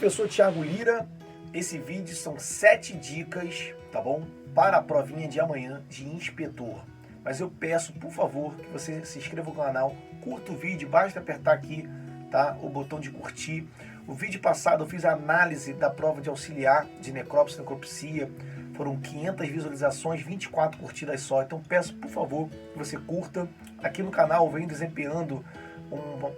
professor Thiago Lira. Esse vídeo são 7 dicas, tá bom? Para a provinha de amanhã de inspetor. Mas eu peço, por favor, que você se inscreva no canal, curta o vídeo, basta apertar aqui, tá? O botão de curtir. O vídeo passado eu fiz a análise da prova de auxiliar de necrópsia e necropsia. Foram 500 visualizações, 24 curtidas só. Então peço, por favor, que você curta. Aqui no canal eu venho desempenhando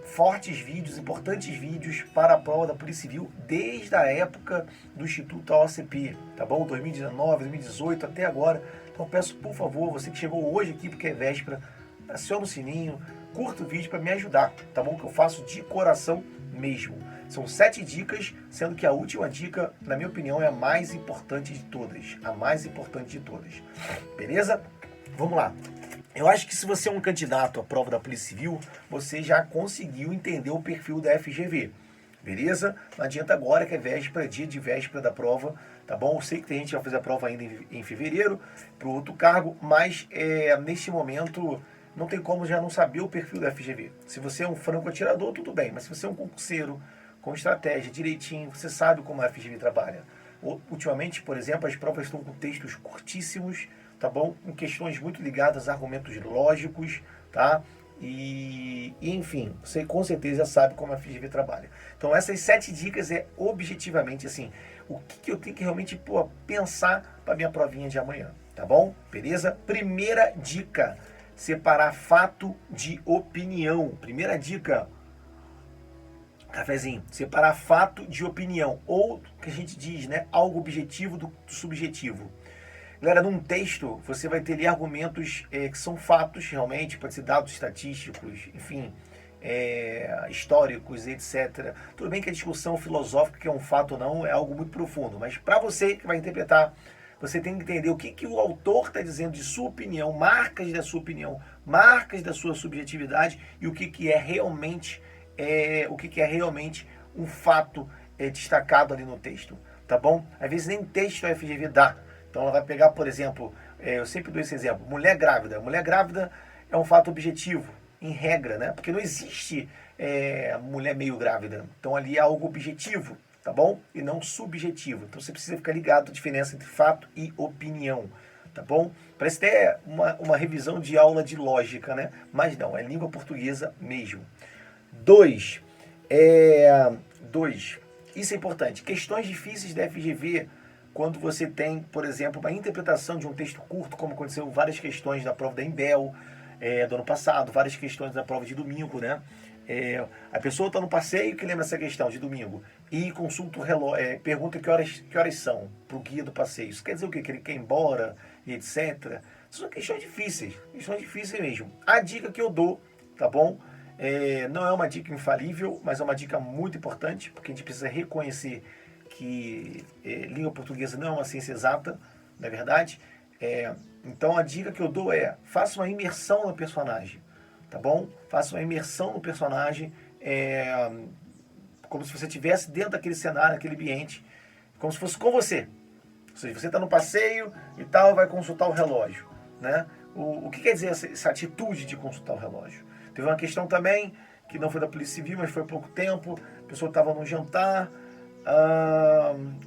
fortes vídeos, importantes vídeos para a prova da Polícia Civil desde a época do Instituto OCP, tá bom? 2019, 2018 até agora. Então peço, por favor, você que chegou hoje aqui porque é véspera, aciona o sininho, curta o vídeo para me ajudar, tá bom? Que eu faço de coração mesmo. São 7 dicas, sendo que a última dica, na minha opinião, é a mais importante de todas. A mais importante de todas. Beleza? Vamos lá. Eu acho que se você é um candidato à prova da Polícia Civil, você já conseguiu entender o perfil da FGV. Beleza? Não adianta agora que é véspera, dia de véspera da prova, tá bom? Eu sei que tem gente que vai fazer a prova ainda em fevereiro, para o outro cargo, mas neste momento não tem como já não saber o perfil da FGV. Se você é um franco atirador, tudo bem, mas se você é um concurseiro, com estratégia, direitinho, você sabe como a FGV trabalha. Ultimamente, por exemplo, as provas estão com textos curtíssimos, tá bom? Com questões muito ligadas a argumentos lógicos, tá? E enfim, você com certeza sabe como a FGV trabalha. Então essas 7 dicas é objetivamente assim, o que eu tenho que realmente pensar para minha provinha de amanhã, tá bom? Beleza? Primeira dica, separar fato de opinião. Primeira dica, cafezinho, separar fato de opinião, ou o que a gente diz, né, algo objetivo do subjetivo. Galera, num texto você vai ter ali argumentos que são fatos realmente, pode ser dados estatísticos, enfim, históricos, etc. Tudo bem que a discussão filosófica, que é um fato ou não, é algo muito profundo, mas para você que vai interpretar, você tem que entender o que o autor está dizendo de sua opinião, marcas da sua opinião, marcas da sua subjetividade e o que é realmente um fato destacado ali no texto, tá bom? Às vezes nem texto a FGV dá. Então ela vai pegar, por exemplo, eu sempre dou esse exemplo, mulher grávida. Mulher grávida é um fato objetivo, em regra, né? Porque não existe mulher meio grávida. Então ali é algo objetivo, tá bom? E não subjetivo. Então você precisa ficar ligado à diferença entre fato e opinião, tá bom? Parece até uma revisão de aula de lógica, né? Mas não, é língua portuguesa mesmo. 2. Isso é importante. Questões difíceis da FGV, quando você tem, por exemplo, uma interpretação de um texto curto, como aconteceu várias questões da prova da Embel do ano passado, várias questões da prova de domingo, né? A pessoa está no passeio que lembra essa questão de domingo e consulta o relógio, pergunta que horas são para o guia do passeio. Isso quer dizer o quê? Que ele quer ir embora e etc. São questões difíceis mesmo. A dica que eu dou, tá bom? Não é uma dica infalível, mas é uma dica muito importante, porque a gente precisa reconhecer que língua portuguesa não é uma ciência exata, não é verdade? Então a dica que eu dou é, faça uma imersão no personagem, tá bom? Faça uma imersão no personagem, como se você estivesse dentro daquele cenário, daquele ambiente, como se fosse com você. Ou seja, você está no passeio e tal, vai consultar o relógio, né? O que quer dizer essa atitude de consultar o relógio? Teve uma questão também, que não foi da Polícia Civil, mas foi há pouco tempo, a pessoa estava num jantar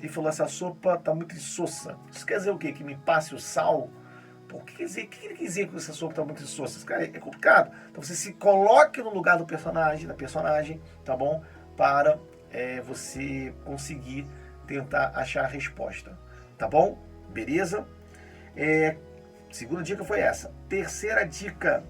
e falou, essa sopa está muito insossa. Isso quer dizer o quê? Que me passe o sal? Pô, o que ele quer dizer que essa sopa está muito insossa? Cara, é complicado. Então você se coloque no lugar do personagem, da personagem, tá bom? Para você conseguir tentar achar a resposta. Tá bom? Beleza? Segunda dica foi essa. Terceira dica,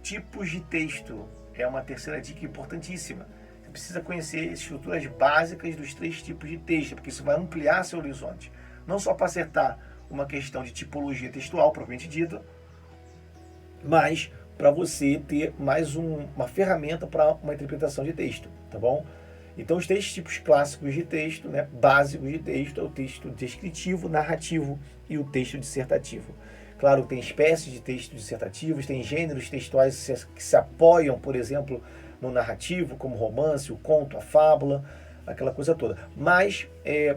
tipos de texto. É uma terceira dica importantíssima. Você precisa conhecer as estruturas básicas dos 3 tipos de texto, porque isso vai ampliar seu horizonte. Não só para acertar uma questão de tipologia textual, propriamente dita, mas para você ter mais uma ferramenta para uma interpretação de texto, tá bom? Então os 3 tipos clássicos de texto, né, básicos de texto, é o texto descritivo, narrativo e o texto dissertativo. Claro, tem espécies de textos dissertativos, tem gêneros textuais que se apoiam, por exemplo, no narrativo, como romance, o conto, a fábula, aquela coisa toda. Mas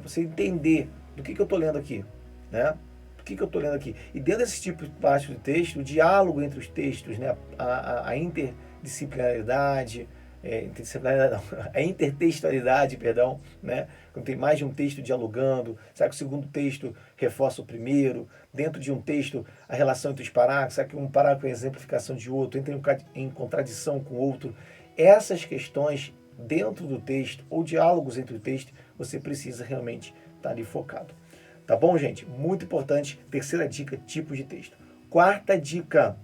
você entender do que eu estou lendo aqui, né? Do que eu estou lendo aqui. E dentro desse tipo de parte de texto, o diálogo entre os textos, né? A interdisciplinaridade, interdisciplinaridade não, a intertextualidade, perdão, né? Quando tem mais de um texto dialogando, será que o segundo texto reforça o primeiro? Dentro de um texto, a relação entre os parágrafos, será que um parágrafo é exemplificação de outro, entra em contradição com o outro? Essas questões dentro do texto, ou diálogos entre o texto, você precisa realmente estar ali focado. Tá bom, gente? Muito importante. Terceira dica, tipos de texto. Quarta dica,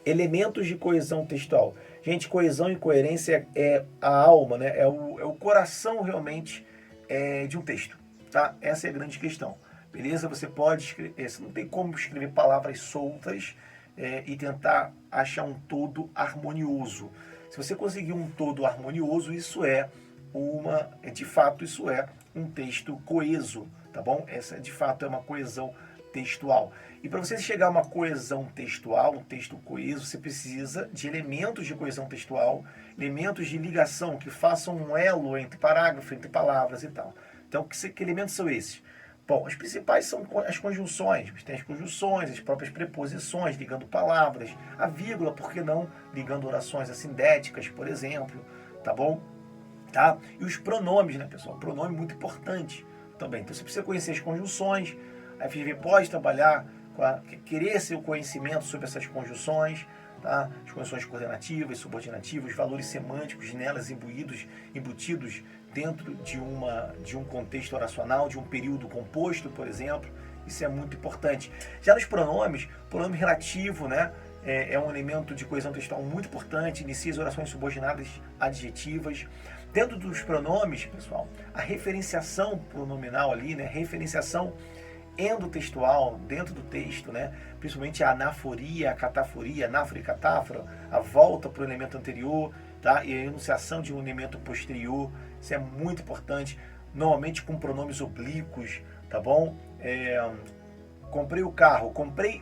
elementos de coesão textual. Gente, coesão e coerência é a alma, né? É o coração realmente de um texto, tá? Essa é a grande questão, beleza? Você pode escrever, você não tem como escrever palavras soltas e tentar achar um todo harmonioso. Se você conseguir um todo harmonioso, isso de fato, isso é um texto coeso, tá bom? Essa de fato é uma coesão textual. E para você chegar a uma coesão textual, um texto coeso, você precisa de elementos de coesão textual, elementos de ligação que façam um elo entre parágrafo, entre palavras e tal. Então, que elementos são esses? Bom, os principais são as conjunções. Tem as conjunções, as próprias preposições, ligando palavras, a vírgula, por que não ligando orações assindéticas, por exemplo, tá bom? Tá? E os pronomes, né, pessoal? Pronome muito importante também. Então, você precisa conhecer as conjunções. A FGV pode trabalhar, querer seu conhecimento sobre essas conjunções, tá? As conjunções coordenativas, subordinativas, os valores semânticos nelas embutidos dentro de um contexto oracional, de um período composto, por exemplo. Isso é muito importante. Já nos pronomes, pronome relativo, né? É um elemento de coesão textual muito importante, inicia as orações subordinadas adjetivas. Dentro dos pronomes, pessoal, a referenciação pronominal ali, né? Referenciação endotextual dentro do texto, né? Principalmente a anaforia, a cataforia, anáfora e catáfora, a volta para o elemento anterior, tá? E a enunciação de um elemento posterior, isso é muito importante, normalmente com pronomes oblíquos, tá bom? Comprei o carro, comprei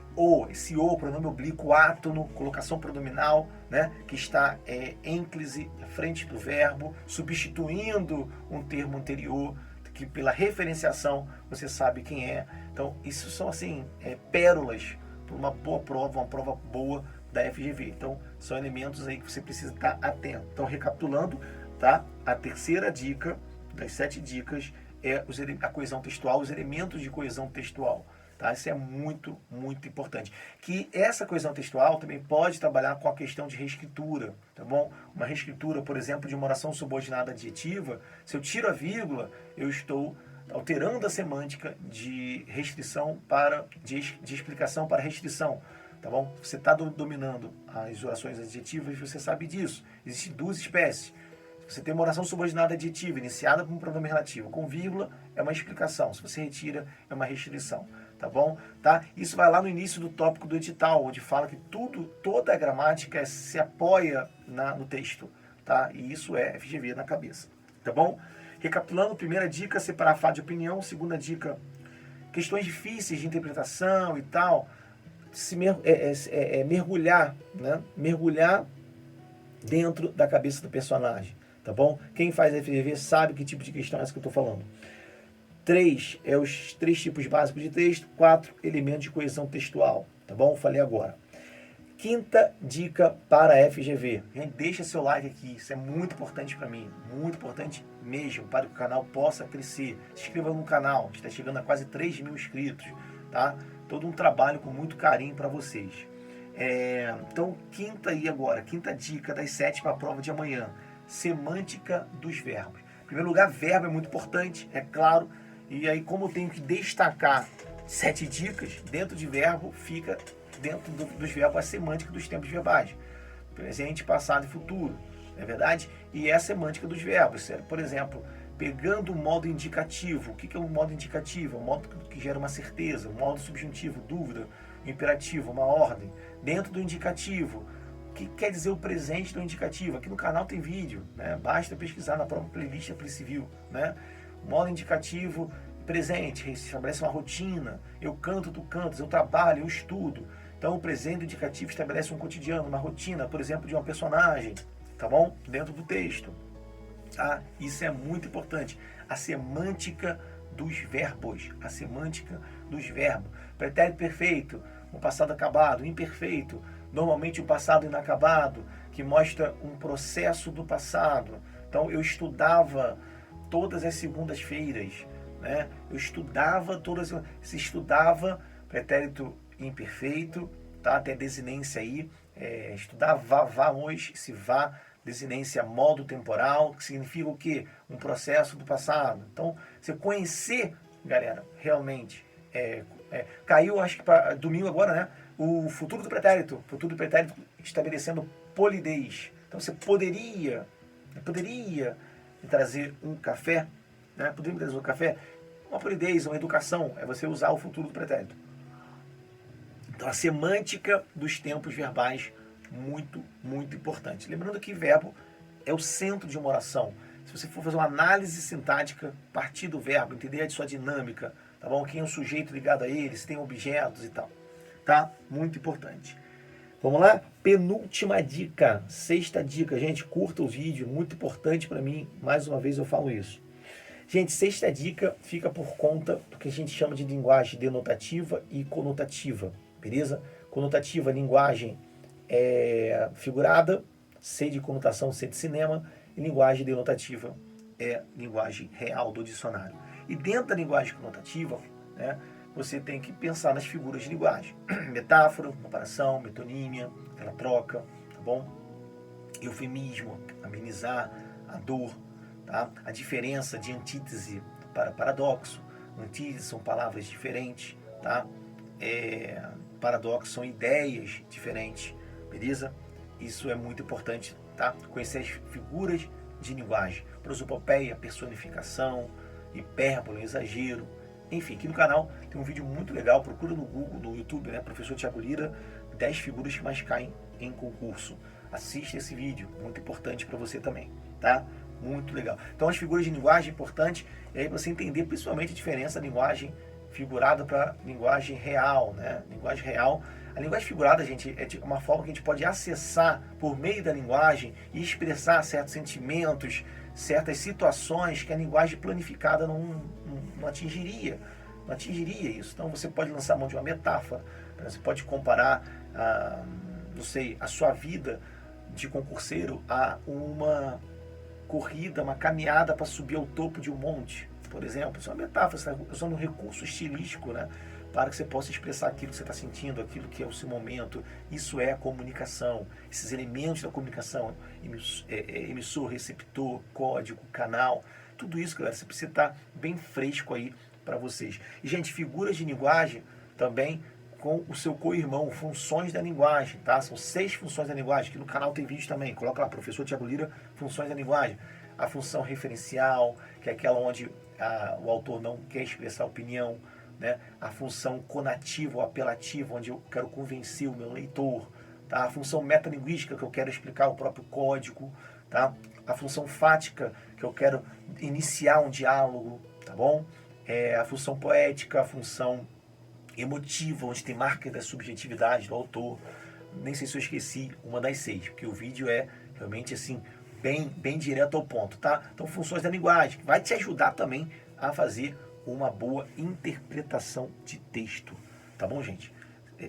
esse pronome oblíquo, átono, colocação pronominal, né? Que está ênclise à frente do verbo, substituindo um termo anterior, que pela referenciação você sabe quem é. Então, isso são assim, pérolas para uma boa prova, uma prova boa da FGV. Então, são elementos aí que você precisa estar atento. Então, recapitulando, tá? A terceira dica das 7 dicas é a coesão textual, os elementos de coesão textual. Tá? Isso é muito, muito importante. Que essa coesão textual também pode trabalhar com a questão de reescritura, tá bom? Uma reescritura, por exemplo, de uma oração subordinada adjetiva, se eu tiro a vírgula, eu estou alterando a semântica de restrição de explicação para restrição, tá bom? Você está dominando as orações adjetivas, você sabe disso. Existem 2 espécies. Se você tem uma oração subordinada adjetiva iniciada por um pronome relativo com vírgula, é uma explicação. Se você retira, é uma restrição. Tá bom? Tá? Isso vai lá no início do tópico do edital, onde fala que toda a gramática se apoia no texto, tá? E isso é FGV na cabeça, tá bom? Recapitulando, primeira dica, separar fato de opinião. Segunda dica, questões difíceis de interpretação e tal, mergulhar, né? Mergulhar dentro da cabeça do personagem, tá bom? Quem faz FGV sabe que tipo de questão é essa que eu estou falando. 3 os 3 tipos básicos de texto, 4 elementos de coesão textual, tá bom? Falei agora. Quinta dica para a FGV. Gente, deixa seu like aqui, isso é muito importante para mim, muito importante mesmo, para que o canal possa crescer. Se inscreva no canal, a gente está chegando a quase 3.000 inscritos, tá? Todo um trabalho com muito carinho para vocês. Então, quinta dica das 7 para a prova de amanhã, semântica dos verbos. Em primeiro lugar, verbo é muito importante, é claro. E aí, como eu tenho que destacar 7 dicas, dentro de verbo fica dentro dos verbos a semântica dos tempos verbais. Presente, passado e futuro, não é verdade? E é a semântica dos verbos. Por exemplo, pegando o modo indicativo. O que é um modo indicativo? É um modo que gera uma certeza. Um modo subjuntivo, dúvida. Um imperativo, uma ordem. Dentro do indicativo, o que quer dizer o presente do indicativo? Aqui no canal tem vídeo, né? Basta pesquisar na própria playlist April Civil, né? Modo indicativo, presente, estabelece uma rotina. Eu canto, tu cantas, eu trabalho, eu estudo. Então, o presente indicativo estabelece um cotidiano, uma rotina, por exemplo, de uma personagem, tá bom? Dentro do texto. Tá? Isso é muito importante. A semântica dos verbos. A semântica dos verbos. Pretérito perfeito, o passado acabado, imperfeito, normalmente o passado inacabado, que mostra um processo do passado. Então eu estudava todas as segundas-feiras, né? Se estudava pretérito imperfeito, tá? Até desinência aí, estudava vamos, esse vá, desinência modo temporal, que significa o quê? Um processo do passado. Então, você conhecer, galera, realmente, caiu, acho que para domingo agora, né? O futuro do pretérito estabelecendo polidez. Então, você poderia trazer um café, né? Poderia trazer um café, uma polidez, uma educação, é você usar o futuro do pretérito. Então, a semântica dos tempos verbais, muito, muito importante. Lembrando que verbo é o centro de uma oração. Se você for fazer uma análise sintática, partir do verbo, entender a sua dinâmica, tá bom? Quem é o sujeito ligado a ele, se tem objetos e tal, tá? Muito importante. Vamos lá? Penúltima dica, sexta dica. Gente, curta o vídeo, muito importante para mim, mais uma vez eu falo isso. Gente, sexta dica fica por conta do que a gente chama de linguagem denotativa e conotativa, beleza? Conotativa, linguagem figurada, C de conotação, C de cinema, e linguagem denotativa é linguagem real do dicionário. E dentro da linguagem conotativa, né, você tem que pensar nas figuras de linguagem. Metáfora, comparação, metonímia, aquela troca, tá bom? Eufemismo, amenizar a dor, tá? A diferença de antítese para paradoxo. Antítese são palavras diferentes, tá? Paradoxo são ideias diferentes, beleza? Isso é muito importante, tá? Conhecer as figuras de linguagem. Prosopopeia, personificação, hipérbole, exagero. Enfim, aqui no canal tem um vídeo muito legal, procura no Google, no YouTube, né? Professor Thiago Lira, 10 figuras que mais caem em concurso. Assista esse vídeo, muito importante para você também, tá? Muito legal. Então as figuras de linguagem é importante, e aí você entender principalmente a diferença da linguagem figurada para linguagem real, né? Linguagem real. A linguagem figurada, gente, é uma forma que a gente pode acessar por meio da linguagem e expressar certos sentimentos, certas situações que a linguagem planificada não atingiria. Não atingiria isso. Então você pode lançar a mão de uma metáfora, você pode comparar, a sua vida de concurseiro a uma corrida, uma caminhada para subir ao topo de um monte, por exemplo. Isso é uma metáfora, você está usando um recurso estilístico, né, para que você possa expressar aquilo que você está sentindo, aquilo que é o seu momento. Isso é a comunicação, esses elementos da comunicação, emissor, receptor, código, canal, tudo isso, galera, você precisa estar bem fresco aí para vocês. E, gente, figuras de linguagem também com o seu co-irmão, funções da linguagem, tá? São 6 funções da linguagem, que no canal tem vídeo também. Coloca lá, professor Thiago Lira, funções da linguagem. A função referencial, que é aquela onde o autor não quer expressar opinião, né? A função conativa ou apelativa, onde eu quero convencer o meu leitor, tá? A função metalinguística, que eu quero explicar o próprio código, tá? A função fática, que eu quero iniciar um diálogo, tá bom? A função poética, a função emotiva, onde tem marca da subjetividade do autor. Nem sei se eu esqueci uma das 6, porque o vídeo é realmente assim, bem direto ao ponto, tá? Então, funções da linguagem, que vai te ajudar também a fazer uma boa interpretação de texto, tá bom, gente?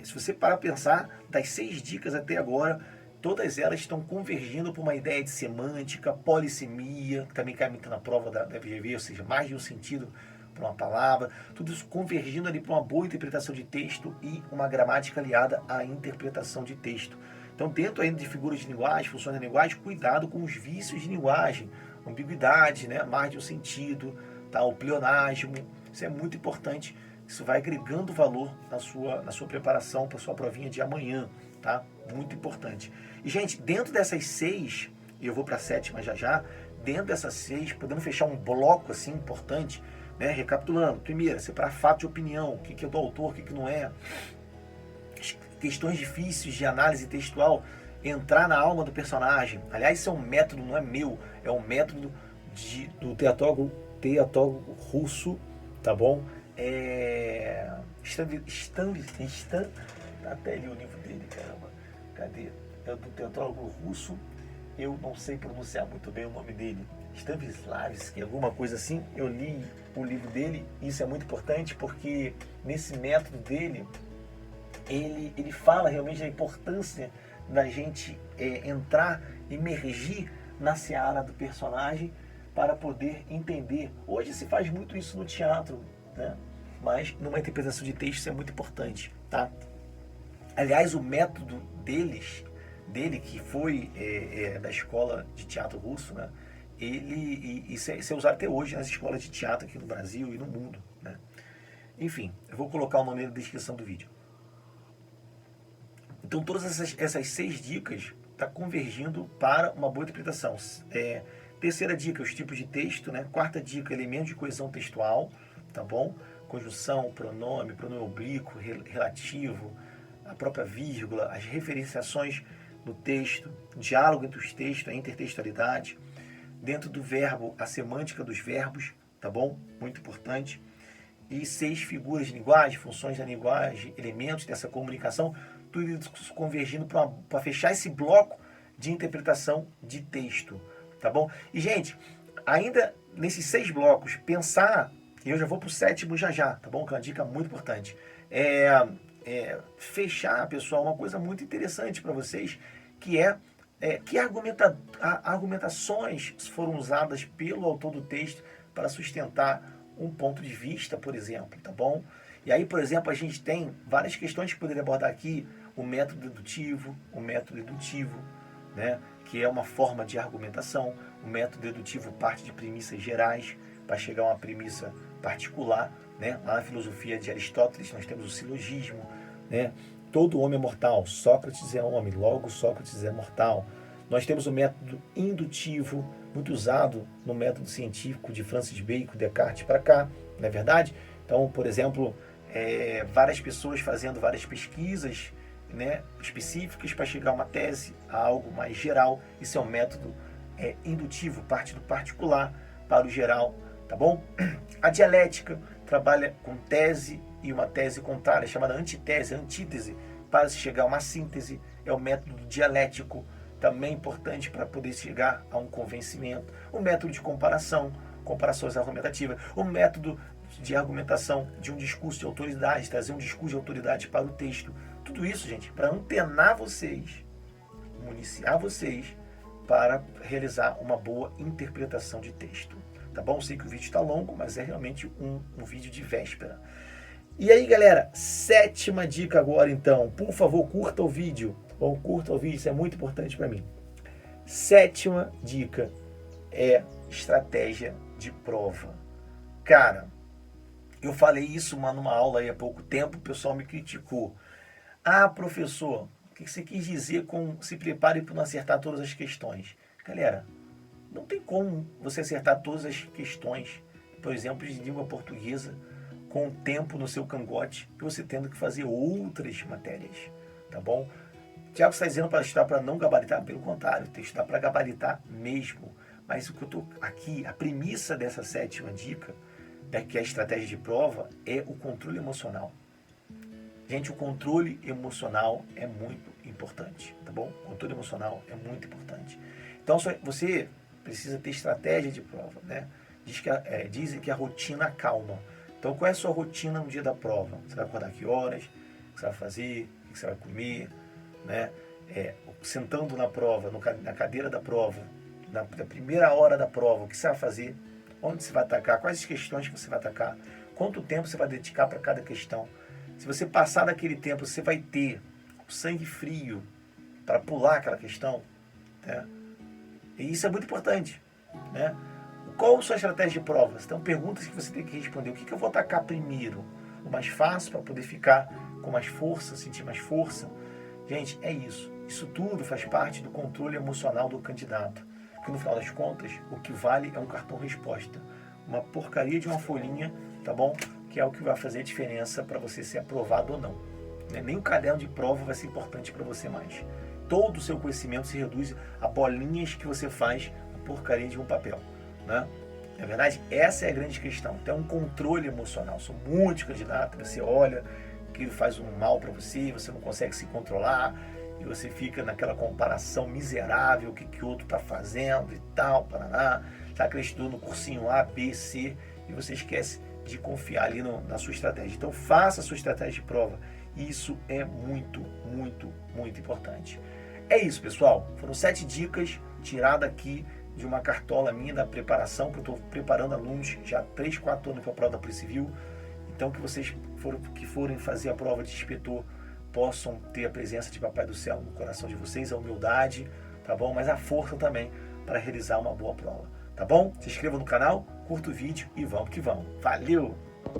Se você parar para pensar, das 6 dicas até agora, todas elas estão convergindo para uma ideia de semântica, polissemia, que também cai muito na prova da FGV, ou seja, mais de um sentido para uma palavra, tudo isso convergindo ali para uma boa interpretação de texto e uma gramática aliada à interpretação de texto. Então, dentro ainda de figuras de linguagem, funções da linguagem, cuidado com os vícios de linguagem, ambiguidade, né? Mais de um sentido, tá? O pleonasmo, isso é muito importante, isso vai agregando valor na sua preparação para a sua provinha de amanhã, tá? Muito importante. E, gente, dentro dessas 6, e eu vou para a 7ª já, dentro dessas 6, podemos fechar um bloco assim importante, né? Recapitulando, primeiro, separar fato de opinião, o que é do autor, o que não é. Questões difíceis de análise textual, entrar na alma do personagem. Aliás, isso é um método, não é meu, é um método do teatrólogo russo, tá bom? Até li o livro dele, caramba. Cadê? É do teatrólogo russo, eu não sei pronunciar muito bem o nome dele. Stanislavski, alguma coisa assim. Eu li o livro dele, isso é muito importante porque nesse método dele, ele fala realmente da importância da gente entrar, emergir na seara do personagem para poder entender. Hoje se faz muito isso no teatro, né? Mas numa interpretação de texto isso é muito importante, tá? Aliás, o método dele que foi da escola de teatro russo, né? Isso é usado até hoje nas escolas de teatro aqui no Brasil e no mundo, né? Enfim, eu vou colocar o nome na descrição do vídeo. Então todas essas 6 dicas estão convergindo para uma boa interpretação. Terceira dica, os tipos de texto, né? Quarta dica, elementos de coesão textual, tá bom? Conjunção, pronome oblíquo, relativo, a própria vírgula, as referenciações no texto, diálogo entre os textos, a intertextualidade. Dentro do verbo, a semântica dos verbos, tá bom? Muito importante. E 6 figuras de linguagem, funções da linguagem, elementos dessa comunicação, tudo isso convergindo para fechar esse bloco de interpretação de texto, tá bom? E, gente, ainda nesses 6 blocos, pensar, e eu já vou para o 7º já, tá bom? Que é uma dica muito importante. Fechar, pessoal, uma coisa muito interessante para vocês, que que argumentações foram usadas pelo autor do texto para sustentar um ponto de vista, por exemplo, tá bom? E aí, por exemplo, a gente tem várias questões que poderia abordar aqui, o método dedutivo, né, que é uma forma de argumentação. O método dedutivo parte de premissas gerais para chegar a uma premissa particular, né? Lá na filosofia de Aristóteles nós temos o silogismo, né? Todo homem é mortal, Sócrates é homem, logo Sócrates é mortal. Nós temos o método indutivo, muito usado no método científico de Francis Bacon, Descartes para cá, não é verdade? Então, por exemplo, várias pessoas fazendo várias pesquisas, né, específicas para chegar a uma tese, a algo mais geral. Isso é um método indutivo, parte do particular para o geral, tá bom? A dialética trabalha com tese e uma tese contrária, chamada antitese, antítese, para se chegar a uma síntese. É o método dialético, também importante para poder chegar a um convencimento. O método de comparações argumentativas. O método de argumentação de um discurso de autoridade, trazer um discurso de autoridade para o texto. Tudo isso, gente, para antenar vocês, municiar vocês para realizar uma boa interpretação de texto. Tá bom? Sei que o vídeo está longo, mas é realmente um vídeo de véspera. E aí, galera, 7ª dica agora, então. Por favor, curta o vídeo. Isso é muito importante para mim. 7ª dica é estratégia de prova. Cara, eu falei isso numa aula aí há pouco tempo, o pessoal me criticou. Ah, professor, o que você quis dizer com se prepare para não acertar todas as questões? Galera, não tem como você acertar todas as questões, por exemplo, de língua portuguesa, com o tempo no seu cangote, e você tendo que fazer outras matérias, tá bom? Tiago está dizendo para estudar para não gabaritar, pelo contrário, tem que estudar para gabaritar mesmo. Mas o que eu estou aqui, a premissa dessa 7ª dica, que é a estratégia de prova, é o controle emocional. Gente, o controle emocional é muito importante, tá bom? O controle emocional é muito importante. Então, você precisa ter estratégia de prova, né? Dizem que a rotina acalma. Então, qual é a sua rotina no dia da prova? Você vai acordar que horas? O que você vai fazer? O que você vai comer? Né? Sentando na prova, na cadeira da prova, na primeira hora da prova, o que você vai fazer? Onde você vai atacar? Quais as questões que você vai atacar? Quanto tempo você vai dedicar para cada questão? Se você passar daquele tempo, você vai ter o sangue frio para pular aquela questão, né? E isso é muito importante, né? Qual a sua estratégia de provas? Então, perguntas que você tem que responder. O que eu vou atacar primeiro? O mais fácil, para poder ficar com mais força, sentir mais força. Gente, é isso. Isso tudo faz parte do controle emocional do candidato. Porque no final das contas, o que vale é um cartão resposta. Uma porcaria de uma folhinha, tá bom? Que é o que vai fazer a diferença para você ser aprovado ou não. Nem o caderno de prova vai ser importante para você mais. Todo o seu conhecimento se reduz a bolinhas que você faz na porcaria de um papel, né? Na verdade, essa é a grande questão. Então, é um controle emocional. São muitos candidatos, você olha que ele faz um mal para você, você não consegue se controlar, e você fica naquela comparação miserável, o que o outro está fazendo e tal, paraná. Sabe que ele estudou no cursinho A, B, C, e você esquece de confiar ali na sua estratégia. Então, faça a sua estratégia de prova. Isso é muito, muito, muito importante. É isso, pessoal. Foram 7 dicas tiradas aqui de uma cartola minha da preparação, que eu estou preparando alunos já há 3, 4 anos para a prova da Polícia Civil. Então, que vocês que forem fazer a prova de inspetor possam ter a presença de Papai do Céu no coração de vocês, a humildade, tá bom? Mas a força também para realizar uma boa prova, tá bom? Se inscreva no canal, curta o vídeo e vamos que vamos. Valeu!